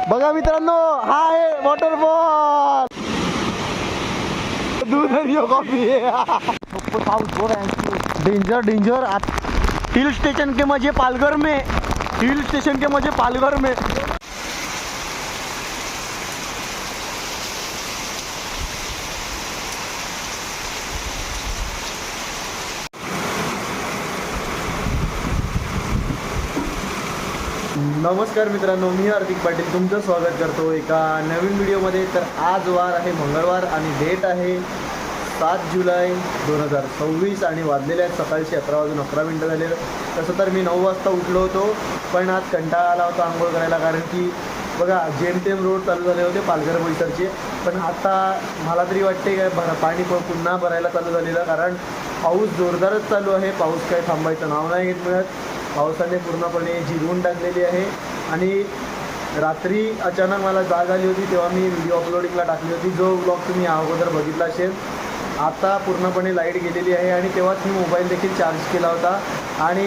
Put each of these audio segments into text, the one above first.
बघा मित्रांनो, हा आहे वॉटरफॉल. दूध आणि coffee. Danger danger. Hill station के मजे पालघर में. हिल स्टेशन के मजे पालघर में. नमस्कार मित्रांनो, मी हार्दिक पाटील तुमचं स्वागत करतो एका नवीन व्हिडिओमध्ये. तर आज वार आहे मंगळवार आणि डेट आहे 7 जुलै 2026 आणि वाजलेले आहेत सकाळचे 11:11 झालेलं. तसं तर मी 9 वाजता उठलो होतो, पण आज कंटाळा आला होता आंघोळ करायला, कारण की बघा जेमतेम रोड चालू झाले होते पालघर बोईसरचे. पण आता मला तरी वाटते काय पाणी पुन्हा भरायला चालू झालेलं, कारण पाऊस जोरदारच चालू आहे. पाऊस काही थांबायचं नाव नाही घेत मिळत. पावसाने पूर्णपणे जिरवून टाकलेली आहे. आणि रात्री अचानक मला जाग आली होती, तेव्हा मी व्हिडिओ अपलोडिंगला टाकली होती, जो ब्लॉग तुम्ही अगोदर बघितला असेल. आता पूर्णपणे लाईट गेलेली आहे आणि तेव्हाच मी मोबाईल देखील चार्ज केला होता आणि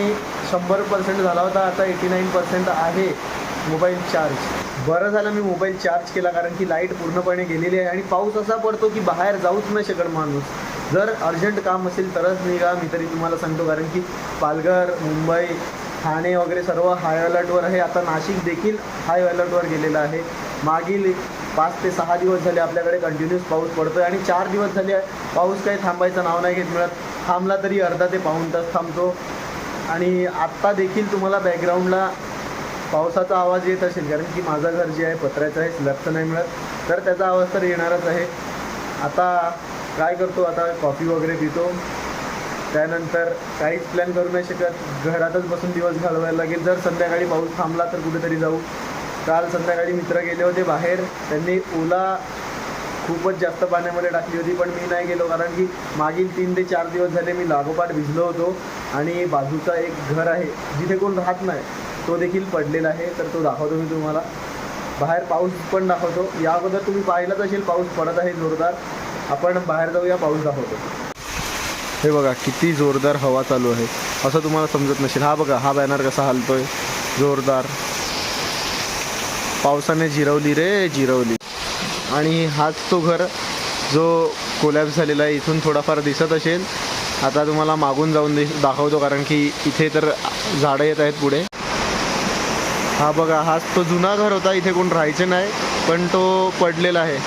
100% झाला होता. आता 89% आहे मोबाईल चार्ज. बरं झालं मी मोबाईल चार्ज केला, कारण की लाईट पूर्णपणे गेलेली आहे आणि पाऊस असा पडतो की बाहेर जाऊच नाही शकत माणूस. जर अर्जंट काम असेल तरच निघा, मी तरी तुम्हाला सांगतो, कारण की पालघर, मुंबई, ठाणे वगैरे सर्व हाय अलर्टवर आहे. आता नाशिक देखील हाय अलर्टवर गेलेलं आहे. मागील 5 ते 6 दिवस झाले आपल्याकडे कंटिन्यूस पाऊस पडतो आहे आणि 4 दिवस झाले पाऊस काही थांबायचं नाव नाही घेत मिळत. थांबला तरी अर्धा ते पाऊण तास थांबतो. आणि आत्ता देखील तुम्हाला बॅकग्राऊंडला पावसाचा आवाज येत असेल, कारण की माझं घर जे आहे पत्र्याचं आहे, स्लॅबचं नाही मिळत, तर त्याचा आवाज तर येणारच आहे. आता काय करतो, आता कॉफी वगैरे पितो, त्यानंतर काहीच प्लॅन करू नाही शकत. घरातच बसून दिवस घालवायला लागेल. जर संध्याकाळी पाऊस थांबला तर कुठेतरी जाऊ. काल संध्याकाळी मित्र गेले होते बाहेर, त्यांनी ओला खूपच जास्त पाण्यामध्ये टाकली होती, पण मी नाही गेलो, कारण की मागील 3 ते 4 दिवस झाले मी लागोपाठ भिजलो होतो. आणि बाजूचा एक घर आहे जिथे कोण राहत नाही, तो देखील पडलेला आहे, तर तो दाखवतो मी तुम्हाला. बाहेर पाऊस पण दाखवतो. या अगोदर तुम्ही पाहिलंच असेल पाऊस पडत आहे जोरदार. आपण बाहेर जाऊया, पाऊस दाखवतो. हे बघा किती जोरदार हवा चालू आहे, असं तुम्हाला समजत नसेल. हा बघा, हा बॅनर कसा हलतोय जोरदार. पावसाने जिरवली रे जिरवली. आणि हाच तो घर जो कोलॅप्स झालेला आहे. इथून थोडाफार दिसत असेल. आता तुम्हाला मागून जाऊन दाखवतो, कारण की इथे तर झाडं येत आहेत पुढे. हा बघा, हाच तो जुना घर होता. इथे कोण राहायचे नाही, पण तो पडलेला आहे,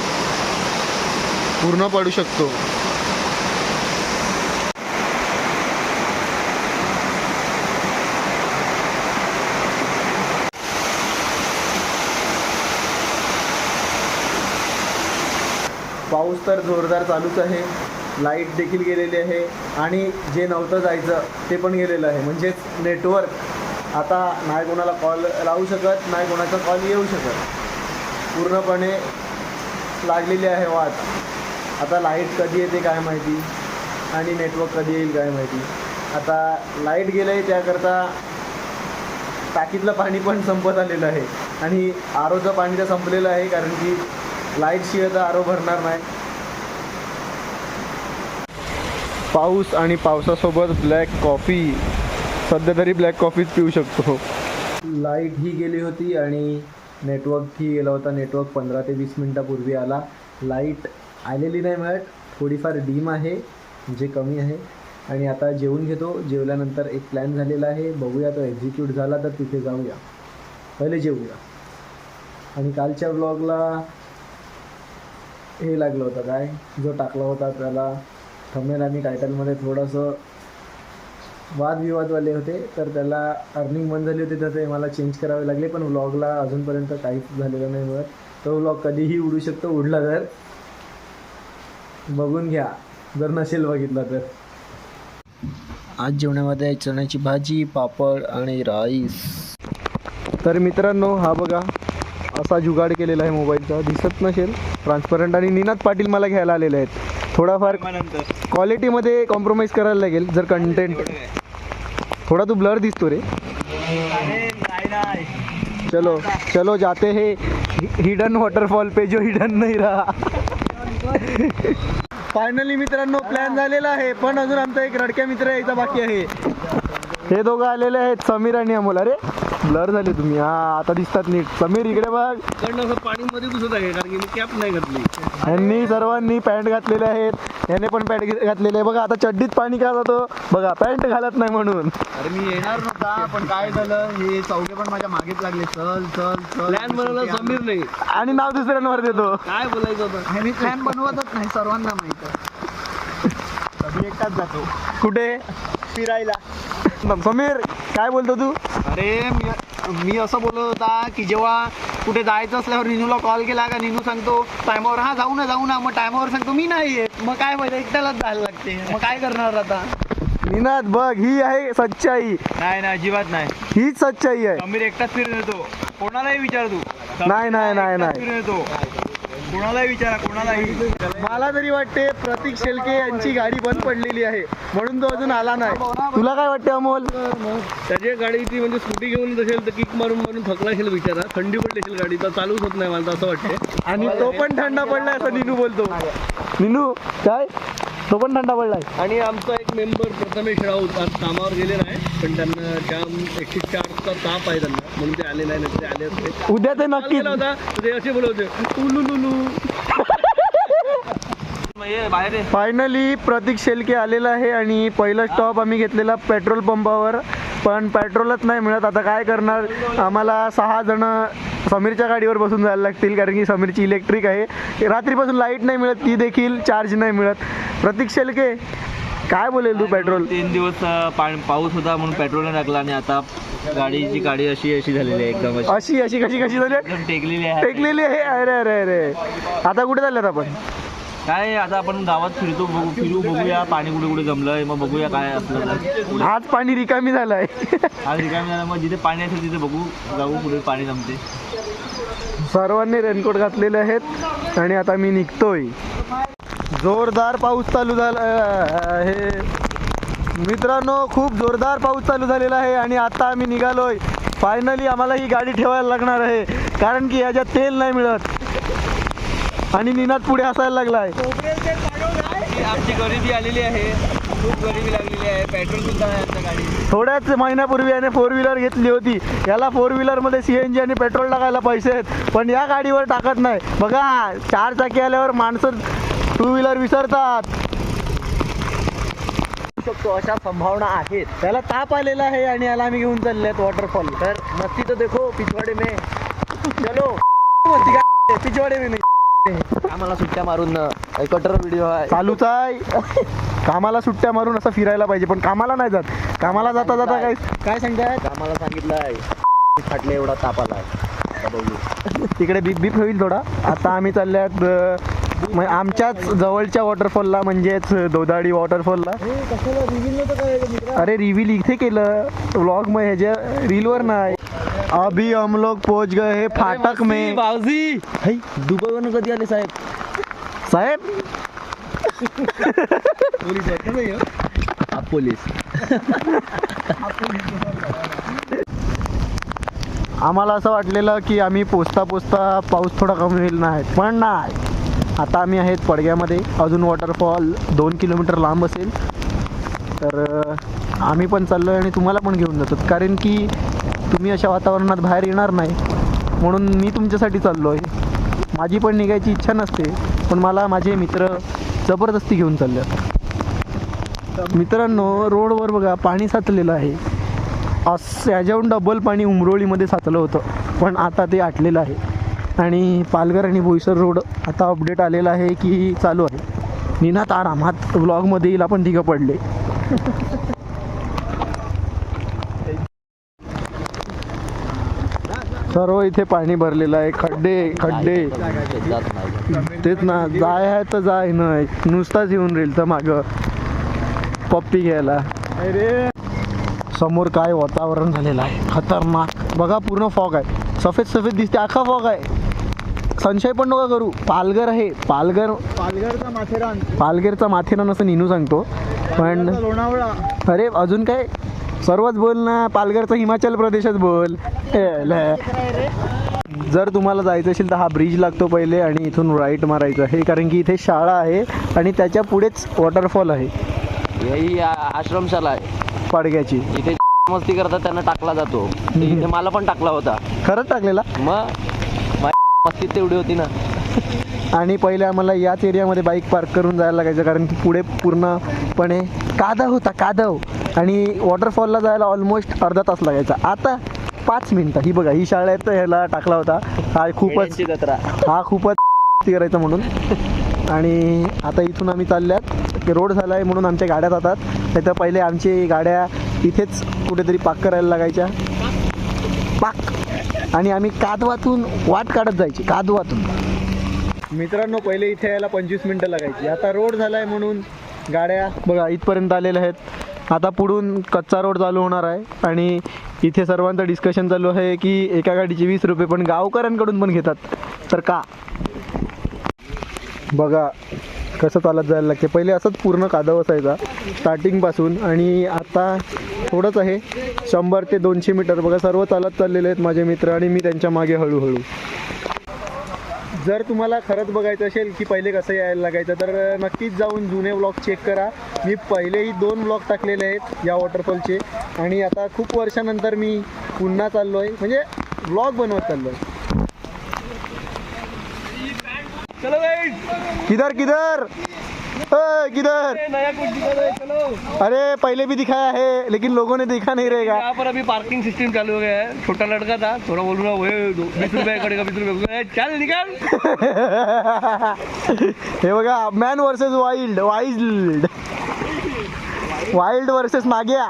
पूर्ण पडू शकतो. पाऊस तर जोरदार चालूच आहे. लाईट देखील गेलेली आहे आणि जे नव्हतं जायचं ते पण गेलेलं आहे. म्हणजेच नेटवर्क आता नाही कोणाला कॉल लावू शकत, नाही कोणाचा कॉल येऊ शकत. पूर्णपणे लागलेली आहे वाट. आता लाईट कधी येते काय माहिती आणि नेटवर्क कधी येईल काय माहिती. आता लाईट गेलं आहे त्याकरता टाकीतलं पाणी पण संपत आलेलं आहे आणि आरोचं पाणी तर संपलेलं आहे, कारण की लाईट शिवाय तर आरो भरणार नाही. पाऊस आणि पावसासोबत ब्लॅक कॉफी. सध्या तरी ब्लॅक कॉफीच पिऊ शकतो. लाईट ही गेली होती आणि नेटवर्कही गेला होता. नेटवर्क 15 ते 20 मिनटापूर्वी आला. लाईट आलेली नाही मिळत, थोडीफार डीम आहे, जे कमी आहे. आणि आता जेवून घेतो. जेवल्यानंतर एक प्लॅन झालेला आहे, बघूया तो एक्झिक्यूट झाला तर तिथे जाऊया. पहिले जेवूया. आणि कालच्या ब्लॉगला हे लागलं होतं काय, जो टाकला होता त्याला थंबनेल आणि टायटलमध्ये थोडंसं वादविवादवाले होते, तर त्याला अर्निंग बंद झाली होती, तर ते मला चेंज करावे लागले. पण व्लॉगला अजूनपर्यंत काहीच झालेलं नाही मिळत. तो व्लॉग कधीही उडू शकतो. उडला तर बघून घ्या, जर नसेल बघितला तर. आज जेवणामध्ये चण्याची भाजी, पापड आणि राईस. तर मित्रांनो, हा बघा असा जुगाड केलेला आहे मोबाईलचा, दिसत नसेल, ट्रान्सपरंट. आणि निनाद पाटील मला घ्यायला आलेले आहेत. थोडाफार क्वालिटीमध्ये कॉम्प्रोमाइज करायला लागेल जर कंटेंट. थोडा तू ब्लर दिसतो रे. चलो चलो जाते हैं हिडन वॉटरफॉल पे, जो हिडन नहीं रहा. फायनली मित्रांनो प्लॅन झालेला आहे, पण अजून आमचा एक रडक्या मित्र यायचा बाकी आहे. हे दोघं आलेले आहेत, समीर आणि अमोल. अरे ब्लर झाले तुम्ही. हा आता दिसतात नीट. समीर इकडे बघ. असं पाणी मध्ये दिसत आहे कारण की मी कॅप नाही घातली. यांनी सर्वांनी पॅन्ट घातलेले आहेत. याने पण पॅन्ट घातलेले आहे बघा. आता चड्डीत पाणी का जातो बघा, पॅन्ट घालत नाही म्हणून. अरे मी येणार नव्हता पण काय झालं, हे चौघे पण माझ्या मागेच लागले. चल चल चल. प्लॅन बनवला समीर नाही आणि नाव दुसऱ्यांवर देतो. काय बोलायचं होतं. मी प्लॅन बनवतच नाही, सर्वांना माहित आहे. कधी एकटाच जातो कुठे फिरायला. समीर काय बोलतो तू? अरे मी असं बोलत होता की जेव्हा कुठे जायचं असल्यावर निनूला कॉल केला का निनू सांगतो टायमावर, हा जाऊ ना. मग टायमावर सांगतो मी नाही येत. मग काय माहिती एकट्यालाच जायला लागते. मग काय करणार आता. निनाद बघ, ही आहे सच्चाई. नाही अजिबात नाही. हीच सच्चाई आहे. समीर एकटाच फिरून येतो. कोणालाही विचार तू. नाही. फिरून येतो. कोणालाही विचारा, कोणालाही. मला तरी वाटते प्रतीक शेळके यांची गाडी बंद पडलेली आहे म्हणून तो अजून आला नाही. तुला काय वाटते अमोल? त्याची गाडी ती म्हणजे स्कूटी घेऊन असेल तर किक मारून थकला असेल बिचारा. थंडी पडली असेल गाडी तर चालूच होत नाही मला तर असं वाटतं. आणि तो पण थंडा पडलाय असं निनू बोलतो. निनू काय? तो पण थंडा पडलाय. आणि आमचा एक मेंबर प्रथमेश राऊत आज कामावर गेले नाही पण त्यांना जाम 104चा ताप आहे त्यांना म्हणून ते आले नाही. ते आले असते उद्या ते नक्की होता ते असे बोलवते उलुलुलू. फायनली प्रतीक शेळके आलेला आहे आणि पहिला स्टॉप आम्ही घेतलेला पेट्रोल पंपावर, पण पेट्रोलच नाही मिळत. आता काय करणार, आम्हाला 6 जण समीरच्या गाडीवर बसून जायला लागतील कारण की समीरची इलेक्ट्रिक आहे. रात्रीपासून लाईट नाही मिळत, ती देखील चार्ज नाही मिळत. प्रतीक शेळके काय बोलेल तू? पेट्रोल 3 दिवस पाऊस होता म्हणून पेट्रोल नाही टाकला आणि आता गाडीची गाडी अशी झालेली आहे एकदम अशी कशी झाली? एकदम टेकलेली आहे. अरे आता कुठे चालल्यात आपण? काय आता आपण गावात फिरू बघूया पाणी कुठे जमलंय, मग बघूया काय असलं. आज पाणी रिकामी झालंय. आज रिकामी झालं, मग जिथे पाणी असेल तिथे जाऊ पुढे पाणी जमते. सर्वांनी रेनकोट घातलेले आहेत आणि आता मी निघतोय. जोरदार पाऊस चालू झाला आहे मित्रांनो, खूप जोरदार पाऊस चालू झालेला आहे आणि आता आम्ही निघालोय. फायनली आम्हाला ही गाडी ठेवायला लागणार आहे कारण की याच्यात तेल नाही मिळत. आणि निनाद पुढे हसायला लागलाय. आमची गरिबी आलेली आहे, खूप गरिबी लागलेली आहे. पेट्रोल सुद्धा आहे आमच्या गाडी. थोड्याच महिन्यापूर्वी याने 4 व्हीलर घेतली होती. याला 4 व्हीलरमध्ये CNG आणि पेट्रोल टाकायला पैसे आहेत पण या गाडीवर टाकत नाही. बघा 4 चाकी आल्यावर माणसं 2 व्हीलर विसरतात. अशा संभावना आहेत. त्याला ताप आलेला आहे आणि याला आम्ही घेऊन चाललेत वॉटरफॉल. तर मस्ती तो देखो पिछवाड़े में. चलो पिछवाडे में नाही. आम्हाला सुट्ट्या मारून कटर व्हिडिओ आहे चालूच आहे. कामाला सुट्ट्या मारून असं फिरायला पाहिजे पण कामाला नाही जात. कामाला जाता काय सांगताय? आम्हाला सांगितलंय फाटले एवढा ताप आलाय. तिकडे बीप होईल थोडा. आता आम्ही चालल्यात आमच्याच जवळच्या वॉटरफॉलला म्हणजेच दोदाडी वॉटरफॉलला. अरे रिव्हील इथे केलं व्लॉग में, ह्याच्या रीलवर नाही. अभी हम लोग पहुंच गए हैं फाटक में. बावजी दुबईवरून कधी आले साहेब? पोलीस आहेत ना नाही. पोलीस. आम्हाला असं वाटलेलं की आम्ही पोचता पाऊस थोडा कमी होईल नाही, पण नाही. आता आम्ही आहेत पडग्यामध्ये. अजून वॉटरफॉल 2 किलोमीटर लांब असेल. तर आम्ही पण चाललो आहे आणि तुम्हाला पण घेऊन जातो कारण की तुम्ही अशा वातावरणात बाहेर येणार नाही म्हणून मी तुमच्यासाठी चाललो आहे. माझी पण निघायची इच्छा नसते पण मला माझे मित्र जबरदस्ती घेऊन चालले. मित्रांनो रोडवर बघा पाणी साचलेलं आहे. असं ह्याच्याहून डबल पाणी उमरोळीमध्ये साचलं होतं पण आता ते आटलेलं आहे. आणि पालघर आणि बोईसर रोड आता अपडेट आलेला आहे की चालू आहे. निनाद आरामात ब्लॉगमध्ये येईल. आपण तिघं पडले. सर्व इथे पाणी भरलेलं आहे. खड्डे तेच ना. जाय आहे तर जाय नाही, नुसताच येऊन राहील तर मागं पप्पी घ्यायला. अरे समोर काय वातावरण झालेलं आहे खतरनाक. बघा पूर्ण फॉग आहे. सफेद दिसते. अख्खा फॉग आहे. संशय पण नका करू. पालघर आहे. पालघरचा माथेरान असं निनू सांगतो पण लोणावळा. अरे अजून काय सर्वच बोल ना. पालघरचं हिमाचल प्रदेशच बोल. जर तुम्हाला जायचं असेल तर हा ब्रिज लागतो पहिले आणि इथून राईट मारायचं आहे कारण की इथे शाळा आहे आणि त्याच्या पुढेच वॉटरफॉल आहे. ही आश्रमशाला आहे पडग्याची. इथे मस्ती करतात त्यांना टाकला जातो. तर इथे मला पण टाकला होता. खरंच टाकलेला. मग मस्ती तेवढी होती ना. आणि पहिले आम्हाला याच एरियामध्ये बाईक पार्क करून जायला लागायचं, कारण की पुढे पूर्णपणे कादव होता, कादव. आणि वॉटरफॉलला जायला ऑलमोस्ट अर्धा तास लागायचा. आता 5 मिनिटं. ही बघा, ही शाळेत ह्याला टाकला होता. हा खूपच करायचं म्हणून. आणि आता इथून आम्ही चालल्यात, रोड झाला आहे म्हणून आमच्या गाड्या जातात. त्याच्या पहिले आमची गाड्या इथेच कुठेतरी पाक करायला लागायच्या, पाक. आणि आम्ही कादवातून वाट काढत जायची, कादवातून. मित्रांनो, पहिले इथे यायला 25 मिनटं लागायची. आता रोड झाला आहे म्हणून गाड्या बघा इथपर्यंत आलेल्या आहेत. आता पुढून कच्चा रोड चालू होणार आहे. आणि इथे सर्वांचं डिस्कशन चालू आहे की एका गाडीचे 20 रुपये पण गावकऱ्यांकडून पण घेतात. तर का बघा कसं चालत जायला लागते. पहिले असंच पूर्ण कादव असायचा स्टार्टिंगपासून, आणि आता थोडंच आहे, 100 ते 200 मीटर. बघा सर्व चालत चाललेले आहेत माझे मित्र, आणि मी त्यांच्या मागे हळूहळू. जर तुम्हाला खरंच बघायचं असेल की पहिले कसं यायला लागायचं, तर नक्कीच जाऊन जुने व्लॉग चेक करा. मी पहिलेही 2 व्लॉग टाकलेले आहेत या वॉटरफॉलचे. आणि आता खूप वर्षानंतर मी पुन्हा चाललो आहे, म्हणजे व्लॉग बनवत चाललो आहे. चलो गाइस, किधर किधर किधर? नया कुछ दिखा रहा है, चलो. अरे पहले भी दिखाया है लेकिन लोगों ने देखा नहीं रहेगा. यहाँ पर अभी पार्किंग सिस्टम चालू हो गया है. छोटा लड़का था, थोड़ा बोल रहा है 20 रुपये करेगा, 20 रुपये. चल निकल. हे बघा, man versus wild, wild versus Magya.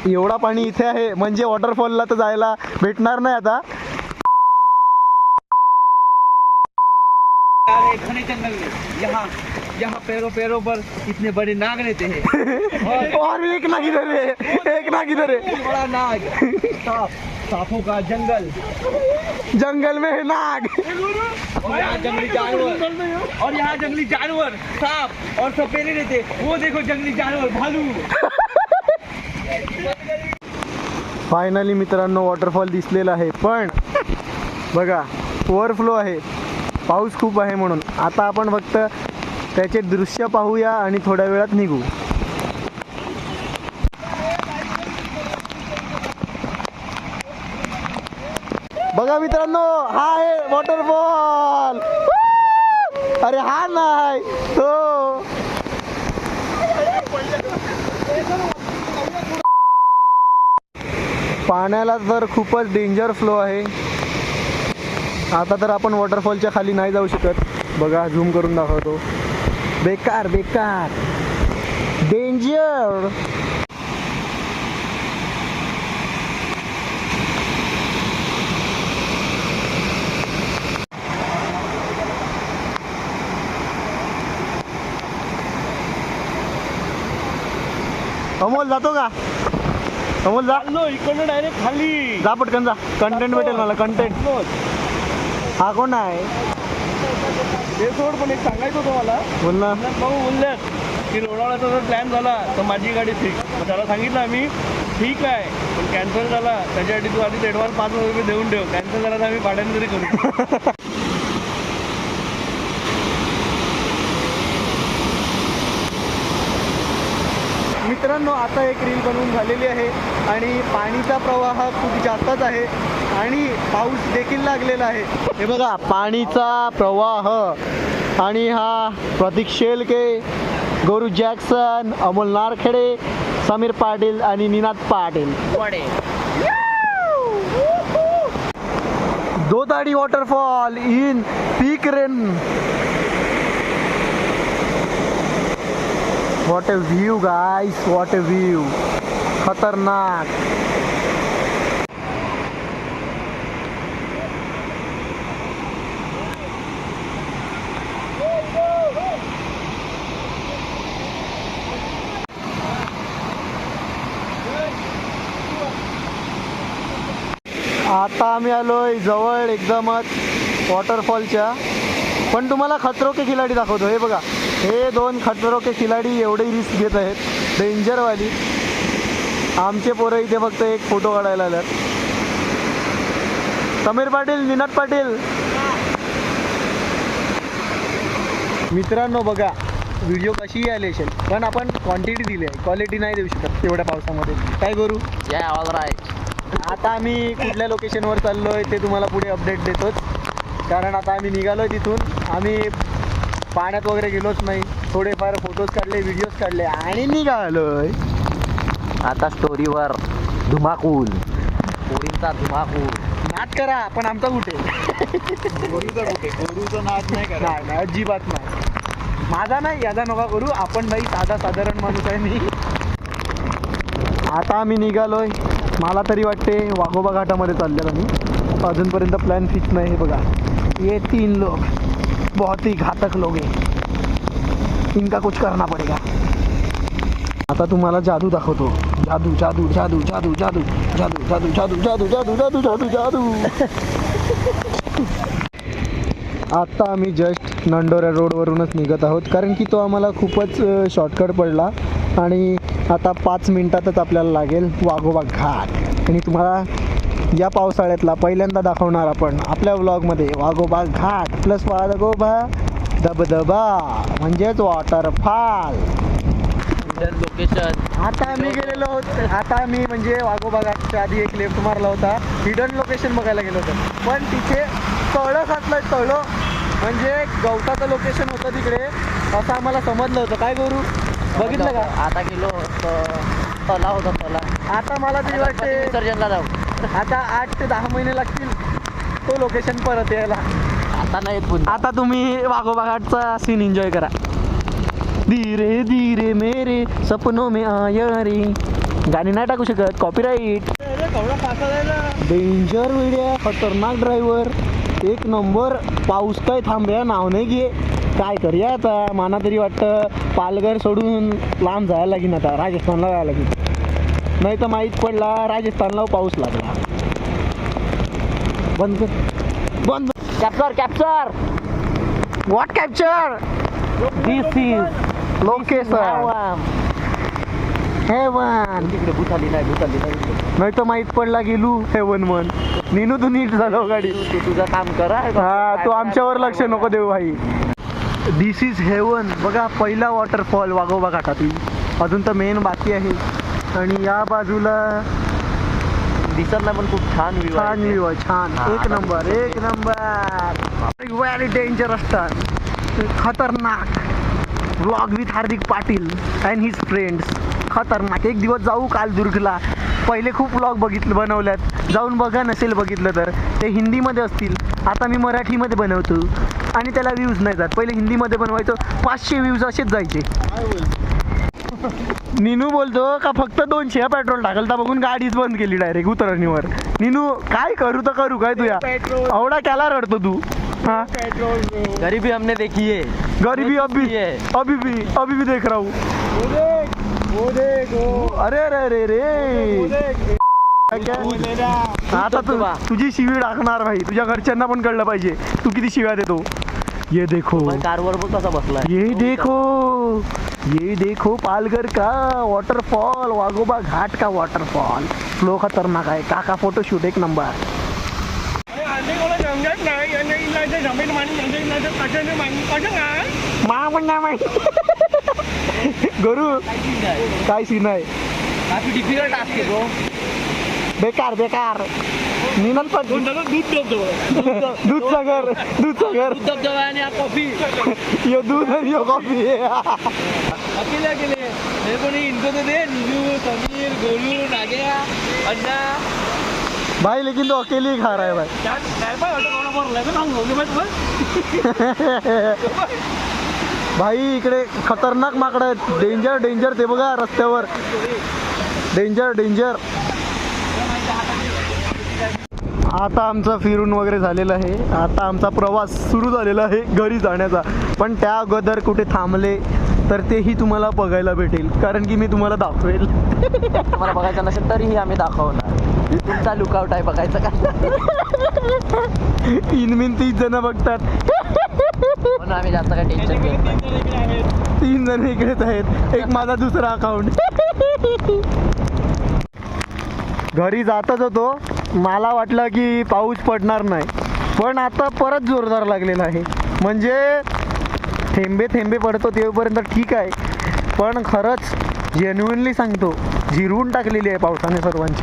एवढा पाणी इथे आहे म्हणजे वॉटरफॉलला तर जायला भेटणार नाही आता. घने जंगल में यहाँ पैरों पर इतने बड़े नाग रहते हैं. और एक नाग इधर है, एक नाग इधर है. बड़ा नाग, सांपों का जंगल, जंगल में है नाग. और यहाँ जंगली जानवर, सांप और सपेरे रहते. वो देखो जंगली जानवर, भालू. फायनली मित्रांनो वॉटरफॉल दिसलेला आहे, पण बघा ओव्हरफ्लो आहे, पाऊस खूप आहे म्हणून. आता आपण फक्त त्याचे दृश्य पाहूया आणि थोड्या वेळात निघू. बघा मित्रांनो, हा आहे वॉटरफॉल. अरे हा नाही तो. पाण्याला तर खूपच डेंजर फ्लो आहे. आता तर आपण वॉटरफॉलच्या खाली नाही जाऊ शकत. बघा झूम करून दाखवतो. बेकार बेकार, डेंजर. अमोल जातो का? अमोल जा. इकडनं डायरेक्ट खाली जा पटकन जा, कंटेंट भेटेल मला, कंटेंट. हा कोण आहे? ते सोड, पण एक सांगायचं होतं मला. बोल ना. भाऊ बोलल्यात की लोणावळ्याचा जर प्लॅन झाला तर माझी गाडी फिक्स. मग त्याला सांगितलं आम्ही ठीक आहे, पण कॅन्सल झाला त्याच्यासाठी तू आधीच ॲडव्हान्स 5,000 रुपये देऊन ठेव. कॅन्सल झाला तर आम्ही भाड्याने तरी करू. मित्रांनो, आता एक रील बनवून झालेली आहे आणि पाणीचा प्रवाह खूप जास्तच आहे आणि पाऊस देखील लागलेला आहे. हे बघा पाणीचा प्रवाह. आणि हा प्रतीक शेलके, गौरू जॅक्सन, अमोल नारखेडे, समीर पाटील आणि Ninad Patil. Dodadi waterfall in peak rain. What a view guys, what a view. खतरनाक. आता आम्ही आलोय जवळ एकदमच वॉटरफॉलच्या. पण तुम्हाला खतरो के खिलाडी दाखवतो. हे बघा, हे 2 खतरो के खिलाडी एवढी रिस्क घेत आहेत, डेंजरवाली. आमचे पोरं इथे फक्त एक फोटो काढायला आल्यात. समीर पाटील, निनाद पाटील. मित्रांनो बघा, व्हिडिओ कशीही आली असेल, पण आपण क्वांटिटी दिली आहे, क्वालिटी नाही देऊ शकत एवढ्या पावसामध्ये. काय करू? All right. आता आम्ही कुठल्या लोकेशनवर चाललो आहे ते तुम्हाला पुढे अपडेट देतोच, कारण आता आम्ही निघालो आहे तिथून. आम्ही पाण्यात वगैरे गेलोच नाही, थोडेफार फोटोज काढले, व्हिडिओज काढले आणि निघालो आहे. आता स्टोरीवर धुमाकूल, पोरींचा धुमाकूल. नाद करा, पण आमचा कुठे? गोरूचं नाद नाही करा. नाही, अजिबात नाही. माझा नाही, याचा नका करू. आपण बाई साधारण माणूस आहे मी. आता आम्ही निघालोय. मला तरी वाटते वाघोबा घाटामध्ये चाललेलो मी. अजूनपर्यंत प्लॅन फिक्स नाही. हे बघा, ये 3 लोग बहुत ही घातक लोग हैं, इनका कुछ करना पडेगा. आता तुम्हाला जादू दाखवतो. जादू जादू जादू जादू जादू जादू जादू जादू जादू जादू जादू जादू जादू. आत्ता आम्ही जस्ट नंडोरा रोडवरूनच निघत आहोत, कारण की तो आम्हाला खूपच शॉर्टकट पडला आणि आता 5 मिनिटातच आपल्याला लागेल वाघोबा घाट. आणि तुम्हाला या पावसाळ्यातला पहिल्यांदा दाखवणार आपण आपल्या व्लॉगमध्ये वाघोबा घाट प्लस वाघोबा धबधबा म्हणजेच वॉटरफॉल. लोकेशन आता आम्ही गेलेलो आहोत. आता आम्ही म्हणजे वाघोबा घाटच्या आधी एक लेफ्ट मारला होता, हिडन लोकेशन बघायला गेलो होतो, पण तिथे तळं घातलं. तळं म्हणजे गवताचं लोकेशन होतं तिकडे, असं आम्हाला समजलं होतं. काय करू? बघितलं का? आता गेलो तलाव होता तलाव. आता मला तरी वाटते विसर्जनला जाऊ. आता 8 ते 10 महिने लागतील तो लोकेशन परत यायला. आता नाही येत पुन्हा. आता तुम्ही वाघोबा घाटचा सीन एन्जॉय करा. धीरे धीरे मेरे सपनों में आया रे. गाणी नाही टाकू शकत, कॉपीराईट. डेंजर व्हिडिओ, खतरनाक ड्रायव्हर, 1 नंबर. पाऊस काय थांबया नाव नाही घे. काय करूया आता? मला तरी वाटतं पालघर सोडून लांब जायला लागेल, आता राजस्थानला जायला लागेल. नाही तर माहीत पडला राजस्थानला पाऊस लागला. बंद कर, बंद. Capture capture. What capture? This is location heaven. तिकडे भूताली नाही नाही तर माहीत पडला गेलू हेवन वन. निनू तू नीट झालो गाडी. तू तुझं काम करा. हा, तू आमच्यावर लक्ष नको देऊ भाई. दिस इज हेवन. बघा, पहिला वॉटरफॉल वाघोबा घाटातील. अजून तर मेन बाकी आहे. आणि या बाजूला दिसत नाही पण खूप छान व्ह्यू छान व्ह्यू आहे. छान, एक नंबर, एक नंबर. व्हेरी डेंजरस टर्न, खतरनाक. Vlog with Hardik Patil and his friends. खतरनाक. एक दिवस जाऊ कालदुर्गला. पहिले खूप व्लॉग बनवल्यात, जाऊन बघा नसेल बघितलं तर. ते हिंदीमध्ये असतील. आता मी मराठीमध्ये बनवतो आणि त्याला व्ह्यूज नाही जात. पहिले हिंदीमध्ये बनवायचो, 500 व्ह्यूज असेच जायचे. निनू बोलतो का फक्त 200 पेट्रोल टाकल तर बघून गाडीच बंद केली डायरेक्ट उतरणीवर. निनू काय करू तर करू काय तुया? एवढा केला रडतो तू? हाँ, गरीबी हमने देखी है. गरीबी अभी भी देख रहा हूँ. अरे अरे अरे रे. आता तुझी शिवी टाकणार भाई. तुझ्या घरच्यांना पण कळलं पाहिजे तू किती शिव्या देतो. ये देखो, कारवर बघ कसा बसला. ये देखो पालघर का वॉटरफॉल, वाघोबा घाट का वॉटरफॉल. फ्लो खतरनाक आहे. काका फोटोशूट 1 नंबर. गुरु काय सीन आहे? काफी डिफिकल्ट टास्क आहे ब्रो. बेकार बेकार. निनन पण दूध सागर धबधबा आणि कॉफी. ये दूध आणि ये कॉफी. अकेले मेरे को नहीं, इनको तो दे. नीलू, समीर, गोलू, नागिया, अन्ना. भाई लेकिन तो अकेले ही खा रहा है भाई. भाई इकडे खतरनाक माकडं आहेत. Danger danger. ते बघा रस्त्यावर. डेंजर. आता आमचं फिरून वगैरे झालेलं आहे. आता आमचा प्रवास सुरू झालेला आहे घरी जाण्याचा. पण त्या अगोदर कुठे थांबले तर तेही तुम्हाला बघायला भेटेल, कारण की मी तुम्हाला दाखवेल. तुम्हाला बघायचं नसेल तरीही आम्ही दाखवणार. तुमचा लुकआउट आहे बघायचं का? 3 जण बघतात. म्हणून आम्ही जास्त काय टेन्शन घेत नाही. 3 जण इकडेच आहेत. एक माझा दुसरा अकाउंट. घरी जातच होतो. मला वाटलं की पाऊस पडणार नाही, पण आता परत जोरदार लागलेला आहे. म्हणजे थेंबे थेंबे पडतो तेव्हापर्यंत ठीक आहे, पण खरंच जेन्युइनली सांगतो जिरवून टाकलेली आहे पावसाने सर्वांची.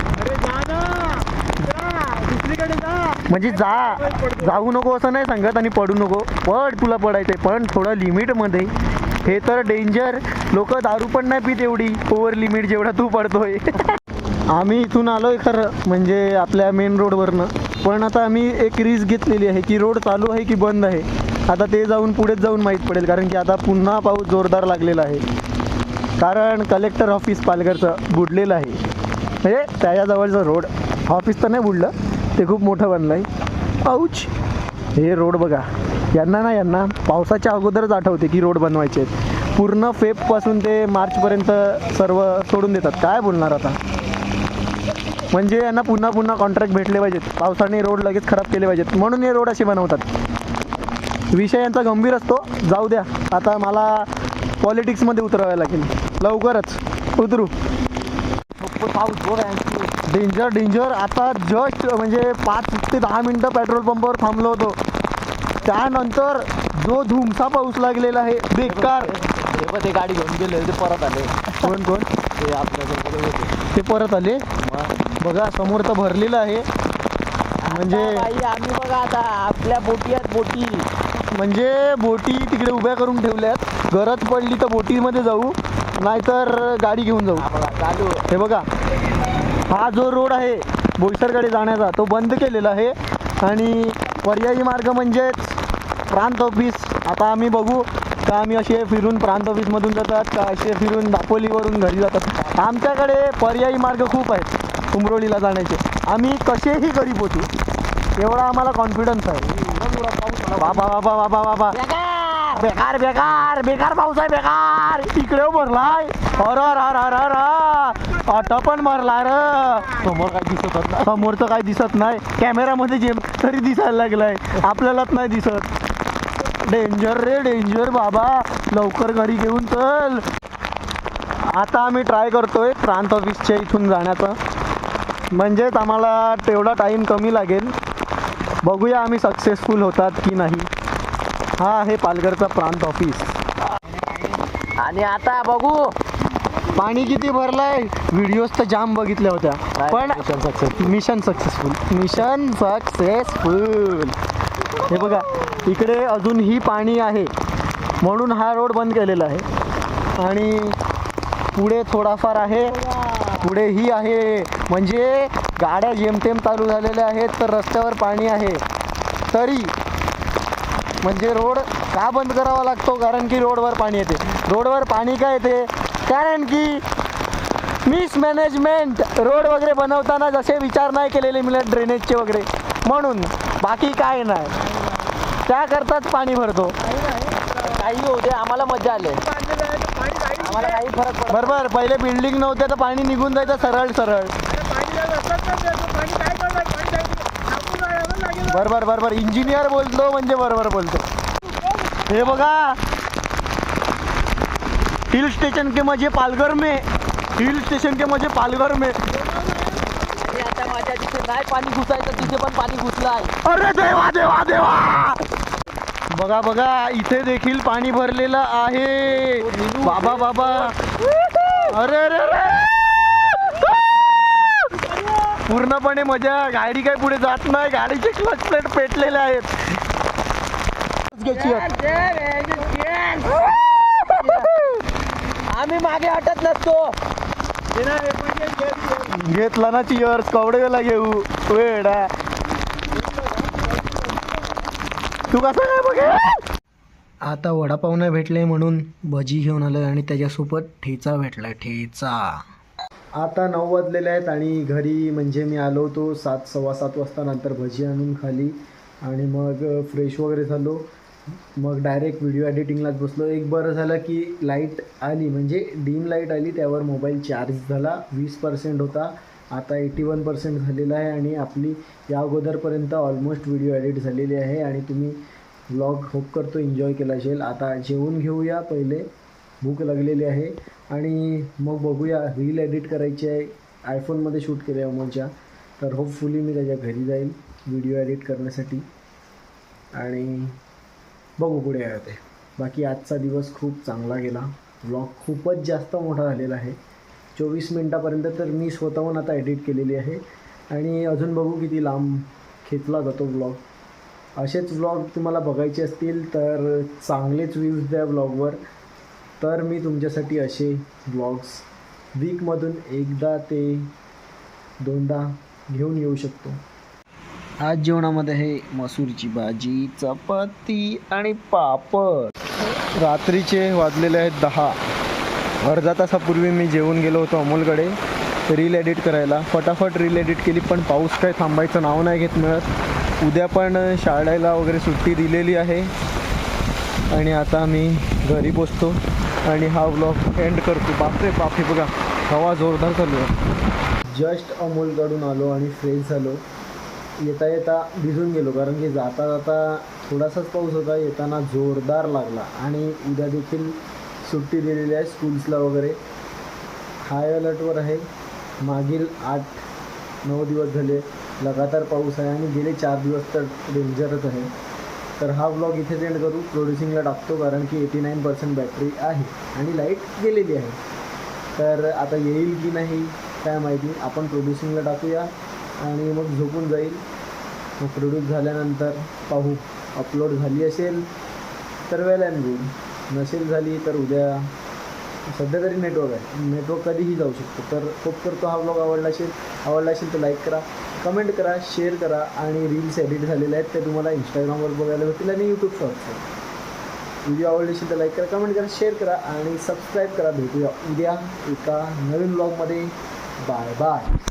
म्हणजे जाऊ नको असं नाही सांगत आणि पडू नको, पड तुला पडायचंय पण थोडं लिमिटमध्ये. हे तर डेंजर, लोक दारू पण नाही पित एवढी ओव्हर लिमिट जेवढा तू पडतोय. आम्ही इथून आलोय खरं म्हणजे आपल्या मेन रोडवरनं, पण आता आम्ही एक रिस्क घेतलेली आहे की रोड चालू आहे की बंद आहे. आता ते जाऊन पुढेच जाऊन माहीत पडेल, कारण की आता पुन्हा पाऊस जोरदार लागलेला आहे. कारण कलेक्टर ऑफिस पालघरचं बुडलेलं आहे, म्हणजे त्याच्याजवळचं रोड ऑफिस तर नाही बुडलं, ते खूप मोठं बनलं आहे. पाऊच हे रोड बघा, यांना पावसाच्या अगोदरच आठवते की रोड बनवायचे आहेत. पूर्ण फेबपासून ते मार्चपर्यंत सर्व सोडून देतात. काय बोलणार आता, म्हणजे यांना पुन्हा कॉन्ट्रॅक्ट भेटले पाहिजेत, पावसाने रोड लगेच खराब केले पाहिजेत, म्हणून हे रोड असे बनवतात. विषय यांचा गंभीर असतो. जाऊ द्या, आता मला पॉलिटिक्समध्ये उतरावं लागेल, लवकरच उतरू. डेंजर. आता जस्ट म्हणजे 5 ते 10 मिनटं पेट्रोल पंपावर थांबलो होतो, त्यानंतर जो धुमसा पाऊस लागलेला आहे बेकार. ते गाडी घेऊन गेले, ते परत आले. कोण ते आपल्याकडे होते, ते परत आले. बघा समोर तर भरलेलं आहे, म्हणजे आम्ही बघा आता आपल्या बोटी आहेत, बोटी म्हणजे बोटी तिकडे उभ्या करून ठेवल्यात. गरज पडली तर बोटीमध्ये जाऊ, नाहीतर गाडी घेऊन जाऊ. चालू. हे बघा, हा जो रोड आहे बोईसरकडे जाण्याचा तो बंद केलेला आहे आणि पर्यायी मार्ग म्हणजेच प्रांत ऑफिस. आता आम्ही बघू का आम्ही असे फिरून प्रांत ऑफिसमधून जातात का असे फिरून दापोलीवरून घरी जातात. आमच्याकडे पर्यायी मार्ग खूप आहेत उमरोलीला जाण्याचे, आम्ही कसेही घरी पोचू एवढा आम्हाला कॉन्फिडन्स आहे. बाबा बाबा बाबा बाबा बेकार बेकार बेकार पाऊस आहे, बेकार. इकडे भरलाय, आता पण भरला र. समोर काय दिसत नाही, समोरचं काय दिसत नाही, कॅमेरामध्ये जे तरी दिसायला लागलाय, आपल्यालाच नाही दिसत. डेंजर रे डेंजर बाबा, लवकर घरी घेऊन चल. आता आम्ही ट्राय करतोय प्रांत ऑफिसच्या इथून जाण्याचं, म्हणजेच आम्हाला तेवढा टाईम कमी लागेल. बघूया आम्ही सक्सेसफुल होतात की नाही. हा आहे पालघरचा प्रांत ऑफिस. आणि आता बघू पाणी किती भरलंय. व्हिडिओज तर जाम बघितल्या होत्या, पण मिशन सक्सेसफुल. हे बघा इकडे अजूनही पाणी आहे, म्हणून हा रोड बंद केलेला आहे. आणि पुढे थोडाफार आहे, पुढेही आहे, म्हणजे गाड्या जेमतेम चालू झालेल्या आहेत, तर रस्त्यावर पाणी आहे. तरी म्हणजे रोड का बंद करावा लागतो, कारण की रोडवर पाणी येते. रोडवर पाणी का येते, कारण की मिसमॅनेजमेंट. रोड वगैरे बनवताना जसे विचार नाही केलेले मिळत ड्रेनेजचे वगैरे, म्हणून बाकी काय नाही, त्याकरताच पाणी भरतो. काही होते, आम्हाला मजा आली, आम्हाला काही फरक पडत. बरोबर, पहिले बिल्डिंग नव्हत्या तर पाणी निघून जायचं सरळ सरळ. बरोबर इंजिनियर बोलतो म्हणजे बरोबर बोलतो. हे बघा, हिल स्टेशन के मजे पालघर में, हिल स्टेशन के मजे पालघर में. आणि आता माझ्या जिथे नाही पाणी घुसायचं तिथे पण पाणी घुसलाय. अरे देवा देवा देवा. बघा इथे देखील पाणी भरलेलं आहे. बाबा बाबा, अरे अरे अरे, पूर्णपणे मजा. गाडी काय पुढे जात नाही, गाडीचे क्लच प्लेट पेटलेले आहेत. आम्ही मागे हटत नसतो. घेतला ना चिअर्स, कवडेला घेऊ वेडा. तू कसं काय बघे. आता वडापाव नाही भेटले म्हणून भजी घेऊन आलोय आणि त्याच्यासोबत ठेचा भेटलाय, ठेचा. आता 9 वाजलेले आहेत आणि घरी म्हणजे मी आलो होतो 7:15 वाजता. नंतर भजी आणून खाली आणि मग फ्रेश वगैरे झालो. मग डायरेक्ट व्हिडिओ एडिटिंगलाच बसलो. एक बरं झालं की लाईट आली, म्हणजे डीम लाईट आली, त्यावर मोबाईल चार्ज झाला. 20% होता, आता 81% झालेला आहे. आणि आपली या अगोदरपर्यंत ऑलमोस्ट व्हिडिओ एडिट झालेली आहे आणि तुम्ही व्लॉग होप करतो एन्जॉय केला असेल. आता जेवून घेऊया पहिले, भूक लागलेली आहे. आणि मग बघूया, रील एडिट करायची आहे, आयफोनमध्ये शूट केलं आहे अमोलच्या. तर होपफुली मी त्याच्या घरी जाईल व्हिडिओ एडिट करण्यासाठी आणि बघू पुढे काय होते. बाकी आजचा दिवस खूप चांगला गेला. व्लॉग खूपच जास्त मोठा झालेला आहे. 24 मिनटापर्यंत तर मी स्वतःहून आता एडिट केलेली आहे आणि अजून बघू किती लांब खेचला जातो व्लॉग. असेच व्लॉग तुम्हाला बघायचे असतील तर चांगलेच व्ह्यूज द्या व्लॉगवर, तर मी तुमच्यासाठी असे व्लॉग्स वीकमधून एकदा ते 2दा घेऊन येऊ शकतो. आज जेवणामध्ये आहे मसूरची भाजी, चपाती आणि पापड. रात्रीचे वाजलेले आहेत 10. अर्धा तासापूर्वी मी जेवून गेलो होतो अमोलकडे रील एडिट करायला. फटाफट रील एडिट केली, पण पाऊस काय थांबायचं नाव नाही घेत मिळत. उद्या पण शाळेला वगैरे सुट्टी दिलेली आहे आणि आता मी घरी पोचतो आणि हा व्लॉग एंड करतो. बापरे बाप, हे बघा हवा जोरदार चालू आहे. जस्ट अमोलकडून आलो आणि फ्रेश झालो. येता येता भिजून गेलो, कारण की जाता जाता थोडासाच पाऊस होता, येताना जोरदार लागला. आणि उद्या देखील सुट्टी दिलेली आहे स्कूल्सला वगैरे. हाय अलर्टवर आहे. मागील 8-9 दिवस झाले लगातार पाऊस आहे आणि गेले 4 दिवस तर डेंजरच आहे. तर हा व्लॉग इथेच एंड करू. प्रोड्युसिंगला टाकतो, कारण की 89% बॅटरी आहे आणि लाईट गेलेली आहे. तर आता येईल की नाही काय माहिती. आपण प्रोड्युसिंगला टाकूया आणि मग झोपून जाईल. मग प्रोड्यूस झाल्यानंतर पाहू. अपलोड झाली असेल तर वेल अँड गुड, नसेल झाली तर उद्या. सध्या तरी नेटवर्क आहे, नेटवर्क कधीही जाऊ शकतो. तर होप करतो हा व्लॉग आवडला असेल तर लाईक करा, कमेंट करा, शेअर करा. आणि रील्स एडिट झालेले आहेत ते तुम्हाला इंस्टाग्रामवर बघायला भेटतील आणि यूट्यूब शॉर्ट्सवर. व्हिडिओ आवडली असेल तर लाईक करा, कमेंट करा, शेअर करा आणि सबस्क्राईब करा. भेटूया उद्या एका नवीन व्लॉगमध्ये. Bye bye.